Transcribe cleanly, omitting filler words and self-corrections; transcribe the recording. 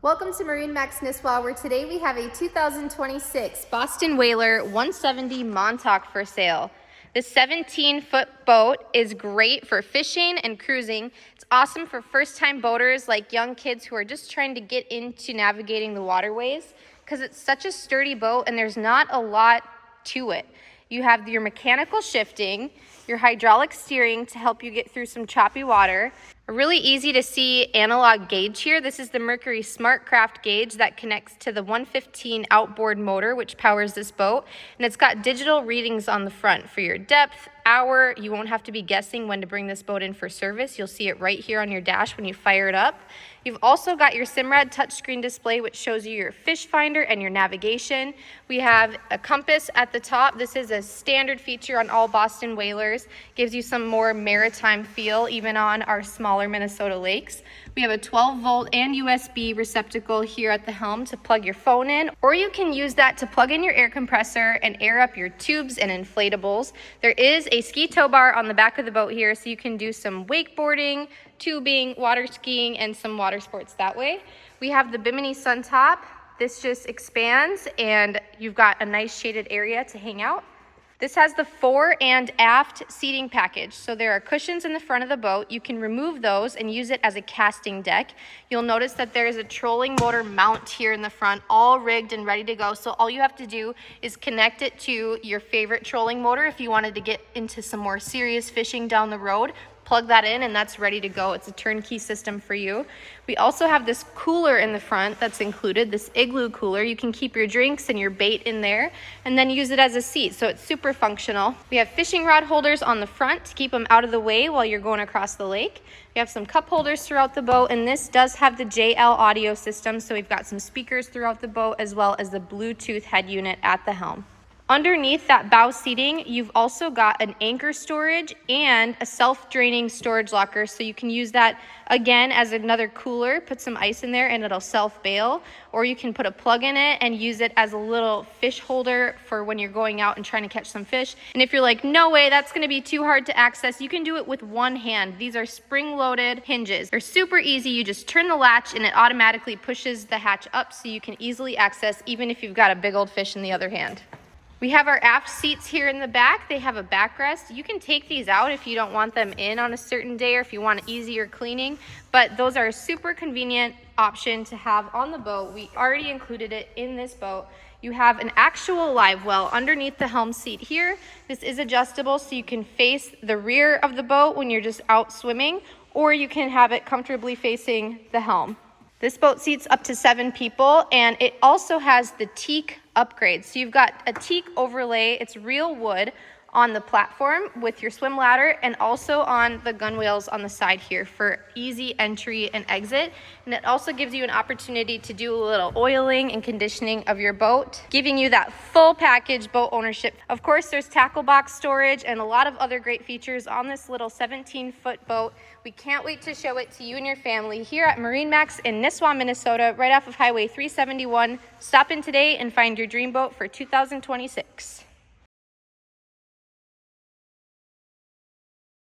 Welcome to MarineMax Nisswa, where today we have a 2026 Boston Whaler 170 Montauk for sale. This 17-foot boat is great for fishing and cruising. It's awesome for first-time boaters like young kids who are just trying to get into navigating the waterways because it's such a sturdy boat and there's not a lot to it. You have your mechanical shifting, your hydraulic steering to help you get through some choppy water. A really easy to see analog gauge here. This is the Mercury SmartCraft gauge that connects to the 115 outboard motor, which powers this boat. And it's got digital readings on the front for your depth, hour. You won't have to be guessing when to bring this boat in for service. You'll see it right here on your dash when you fire it up. You've also got your Simrad touchscreen display, which shows you your fish finder and your navigation. We have a compass at the top. This is a standard feature on all Boston Whalers. Gives you some more maritime feel, even on our smaller Minnesota lakes. We have a 12-volt and USB receptacle here at the helm to plug your phone in, or you can use that to plug in your air compressor and air up your tubes and inflatables. There is a ski tow bar on the back of the boat here, so you can do some wakeboarding, tubing, water skiing, and some water sports that way. We have the Bimini sun top. This just expands and you've got a nice shaded area to hang out. This has the fore and aft seating package. So there are cushions in the front of the boat. You can remove those and use it as a casting deck. You'll notice that there is a trolling motor mount here in the front, all rigged and ready to go. So all you have to do is connect it to your favorite trolling motor if you wanted to get into some more serious fishing down the road. Plug that in and that's ready to go. It's a turnkey system for you. We also have this cooler in the front that's included, this igloo cooler. You can keep your drinks and your bait in there and then use it as a seat, so it's super functional. We have fishing rod holders on the front to keep them out of the way while you're going across the lake. We have some cup holders throughout the boat, and this does have the JL audio system, so we've got some speakers throughout the boat as well as the Bluetooth head unit at the helm. Underneath that bow seating, you've also got an anchor storage and a self-draining storage locker, so you can use that again as another cooler, put some ice in there and it'll self-bail, or you can put a plug in it and use it as a little fish holder for when you're going out and trying to catch some fish. And if you're like, no way, that's gonna be too hard to access, you can do it with one hand. These are spring-loaded hinges. They're super easy. You just turn the latch and it automatically pushes the hatch up so you can easily access even if you've got a big old fish in the other hand. We have our aft seats here in the back. They have a backrest. You can take these out if you don't want them in on a certain day or if you want easier cleaning, but those are a super convenient option to have on the boat. We already included it in this boat. You have an actual live well underneath the helm seat here. This is adjustable so you can face the rear of the boat when you're just out swimming, or you can have it comfortably facing the helm. This boat seats up to 7 people, and it also has the teak upgrade. So you've got a teak overlay, it's real wood, on the platform with your swim ladder and also on the gunwales on the side here for easy entry and exit. And it also gives you an opportunity to do a little oiling and conditioning of your boat, giving you that full package boat ownership. Of course, there's tackle box storage and a lot of other great features on this little 17-foot boat. We can't wait to show it to you and your family here at MarineMax in Nisswa, Minnesota, right off of Highway 371. Stop in today and find your dream boat for 2026.